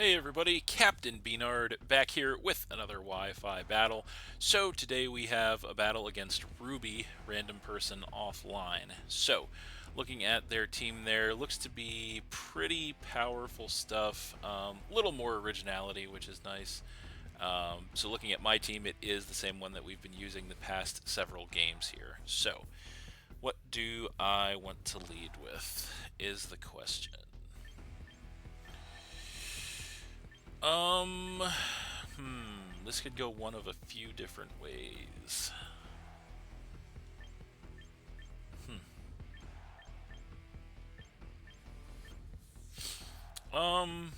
Hey everybody, Captain B-Nard back here with another Wi-Fi battle. So today we have a battle against Ruby, random person offline. So, looking at their team there, looks to be pretty powerful stuff. Little more originality, which is nice. So looking at my team, it is the same one that we've been using the past several games here. So, what do I want to lead with is the question. Um, this could go one of a few different ways. Hmm. Um,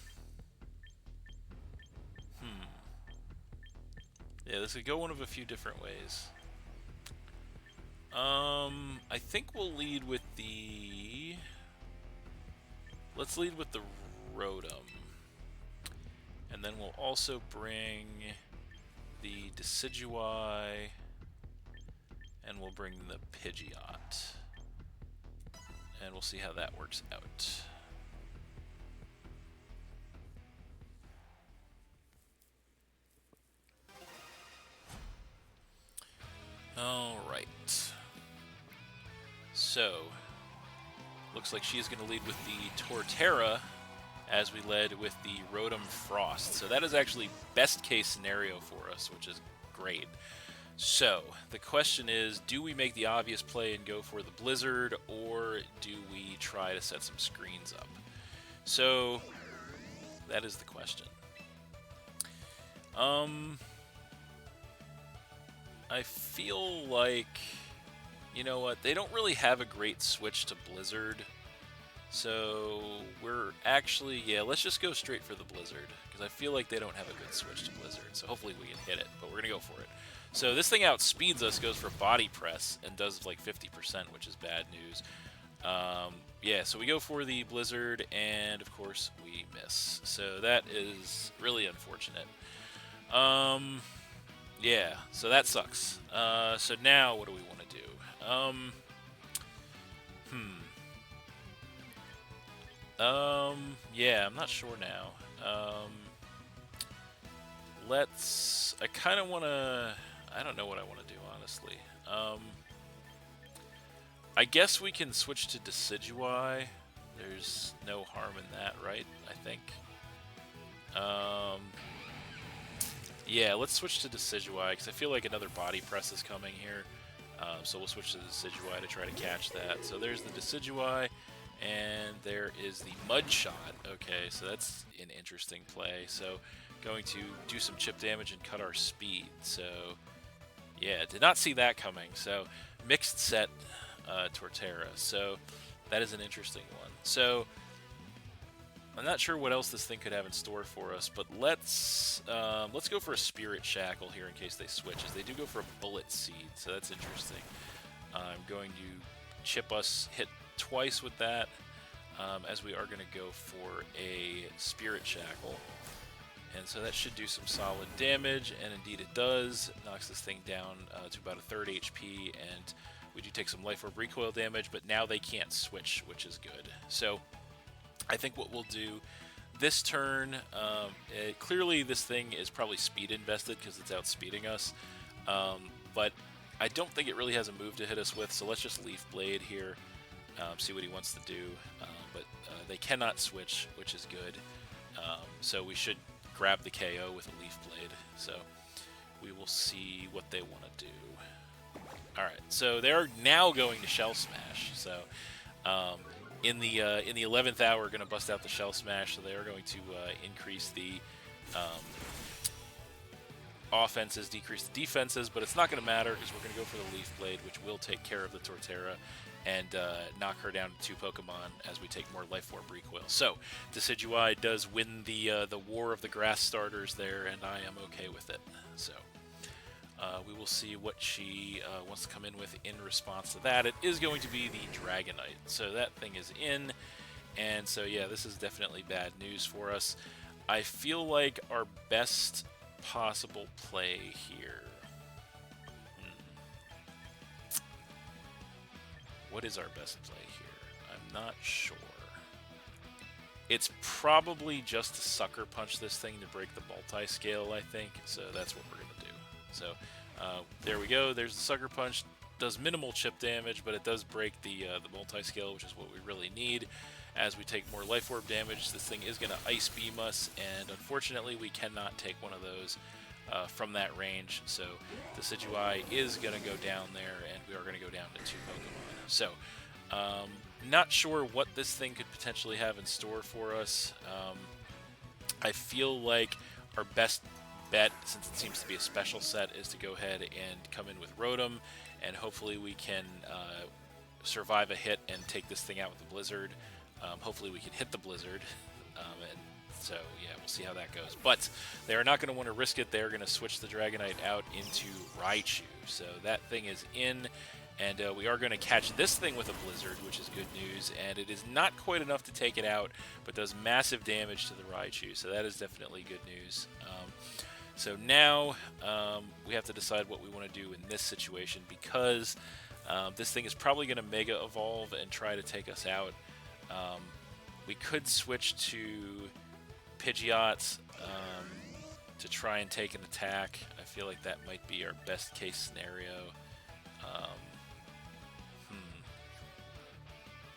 hmm. Yeah, this could go one of a few different ways. I think we'll lead with the... Let's lead with the Rotom. And then we'll also bring the Decidueye, and we'll bring the Pidgeot. And we'll see how that works out. Alright. So, looks like she's going to lead with the Torterra, as we led with the Rotom Frost. So that is actually best case scenario for us, which is great. So, the question is, do we make the obvious play and go for the Blizzard, or do we try to set some screens up? So, that is the question. I feel like, you know what, they don't really have a great switch to Blizzard. So we're actually, yeah, let's just go straight for the Blizzard, because I feel like they don't have a good switch to Blizzard, so hopefully we can hit it, but we're going to go for it. So this thing outspeeds us, goes for Body Press, and does like 50%, which is bad news. Yeah, so we go for the Blizzard, and of course we miss. So that is really unfortunate. Yeah, so that sucks. So now what do we want to do? Yeah, I'm not sure now. I kind of want to, I don't know what I want to do, honestly. I guess we can switch to Decidueye. There's no harm in that, right? I think. Yeah, let's switch to Decidueye, because I feel like another Body Press is coming here. So we'll switch to Decidueye to try to catch that. So there's the Decidueye. And there is the Mud Shot. Okay, so that's an interesting play. So going to do some chip damage and cut our speed. So yeah, did not see that coming. So mixed set Torterra. So that is an interesting one. So I'm not sure what else this thing could have in store for us, but let's go for a Spirit Shackle here in case they switch. As they do go for a Bullet Seed, so that's interesting. I'm going to chip us, hit twice with that, as we are going to go for a Spirit Shackle. And so that should do some solid damage, and indeed it does. It knocks this thing down to about a third HP, and we do take some Life Orb recoil damage, but now they can't switch, which is good. So I think what we'll do this turn, clearly this thing is probably speed invested because it's outspeeding us, but I don't think it really has a move to hit us with, so let's just Leaf Blade here. See what he wants to do, but they cannot switch, which is good. So we should grab the KO with a Leaf Blade. So we will see what they want to do. All right, so they're now going to Shell Smash. So in the 11th hour, going to bust out the Shell Smash. So they are going to increase the offenses, decrease the defenses, but it's not going to matter because we're going to go for the Leaf Blade, which will take care of the Torterra and knock her down to 2 Pokemon as we take more Life Orb recoil. So, Decidueye does win the war of the grass starters there, and I am okay with it. So, we will see what she wants to come in with in response to that. It is going to be the Dragonite. So that thing is in, and so yeah, this is definitely bad news for us. I feel like our best possible play here. What is our best play here? I'm not sure. It's probably just to sucker punch this thing to break the multi-scale, I think. So that's what we're going to do. So there we go. There's the sucker punch. Does minimal chip damage, but it does break the multi-scale, which is what we really need. As we take more life orb damage, this thing is going to ice beam us, and unfortunately we cannot take one of those from that range. So the Decidueye is going to go down there, and we are going to go down to 2 Pokemon. So not sure what this thing could potentially have in store for us. I feel like our best bet, since it seems to be a special set, is to go ahead and come in with Rotom, and hopefully we can survive a hit and take this thing out with the Blizzard. Hopefully we can hit the Blizzard, and so yeah, we'll see how that goes. But they are not going to want to risk it. They're going to switch the Dragonite out into Raichu, so that thing is in. And we are going to catch this thing with a Blizzard, which is good news. And it is not quite enough to take it out, but does massive damage to the Raichu. So that is definitely good news. So now we have to decide what we want to do in this situation, because this thing is probably going to Mega Evolve and try to take us out. We could switch to Pidgeot to try and take an attack. I feel like that might be our best case scenario.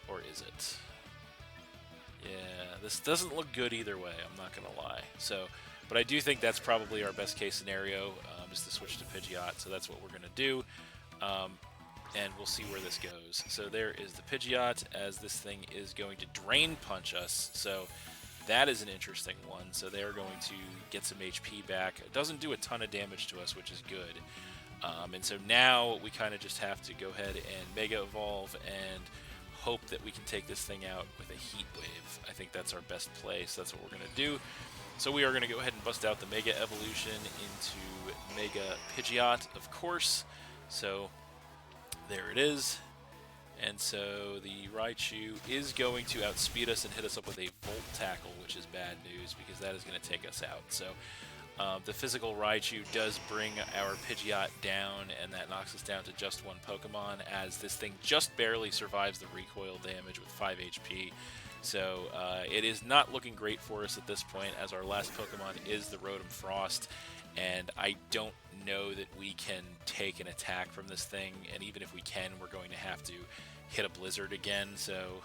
Or is it? Yeah, this doesn't look good either way, I'm not going to lie. So, but I do think that's probably our best case scenario, is to switch to Pidgeot, so that's what we're going to do. And we'll see where this goes. So there is the Pidgeot, as this thing is going to Drain Punch us, so that is an interesting one. So they're going to get some HP back. It doesn't do a ton of damage to us, which is good. And so now we kind of just have to go ahead and Mega Evolve and hope that we can take this thing out with a Heat Wave. I think that's our best play, so that's what we're going to do. So we are going to go ahead and bust out the Mega Evolution into Mega Pidgeot, of course. So there it is. And so the Raichu is going to outspeed us and hit us up with a Volt Tackle, which is bad news because that is going to take us out. So the physical Raichu does bring our Pidgeot down, and that knocks us down to just 1 Pokemon, as this thing just barely survives the recoil damage with 5 HP. So it is not looking great for us at this point, as our last Pokemon is the Rotom Frost, and I don't know that we can take an attack from this thing, and even if we can, we're going to have to hit a Blizzard again, so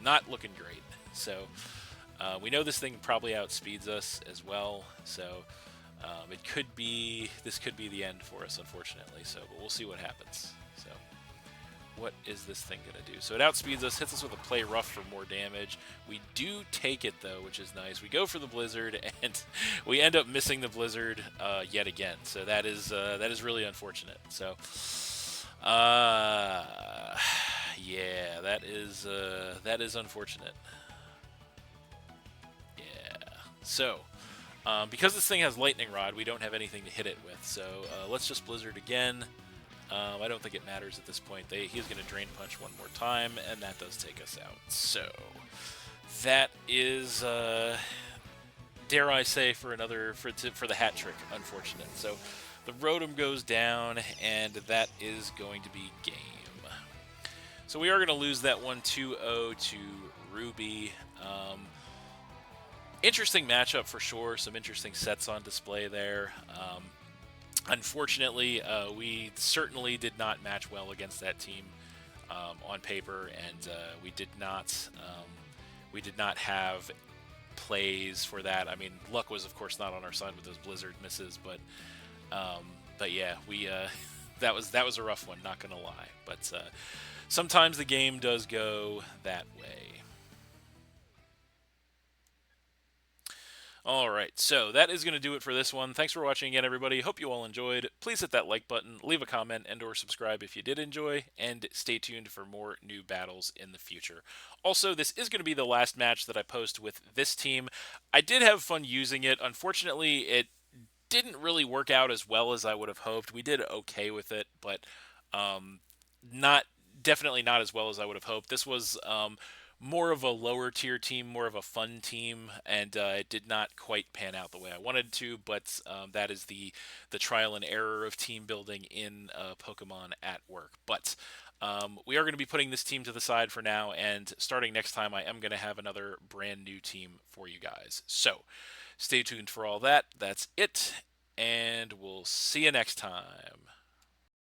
not looking great. So we know this thing probably outspeeds us as well, so this could be the end for us, unfortunately. So, but we'll see what happens. So, what is this thing gonna do? So it outspeeds us, hits us with a Play Rough for more damage. We do take it though, which is nice. We go for the Blizzard, and we end up missing the Blizzard yet again. So that is really unfortunate. So, yeah, that is unfortunate. So, because this thing has Lightning Rod, we don't have anything to hit it with. So, let's just Blizzard again. I don't think it matters at this point. He's going to Drain Punch one more time, and that does take us out. So, that is, dare I say, for the hat trick, unfortunate. So, the Rotom goes down, and that is going to be game. So, we are going to lose that one 2-0 to Ruby. Interesting matchup for sure. Some interesting sets on display there. Unfortunately, we certainly did not match well against that team on paper, and we did not have plays for that. I mean, luck was of course not on our side with those Blizzard misses, but yeah, we that was a rough one. Not gonna lie, but sometimes the game does go that way. Alright, so that is going to do it for this one. Thanks for watching again, everybody. Hope you all enjoyed. Please hit that like button, leave a comment, and or subscribe if you did enjoy, and stay tuned for more new battles in the future. Also, this is going to be the last match that I post with this team. I did have fun using it. Unfortunately, it didn't really work out as well as I would have hoped. We did okay with it, but definitely not as well as I would have hoped. This was more of a lower tier team, more of a fun team, and it did not quite pan out the way I wanted to, but that is the trial and error of team building in Pokemon at work. But We are going to be putting this team to the side for now, and starting next time, I am going to have another brand new team for you guys. So stay tuned for all that. That's it, and we'll see you next time.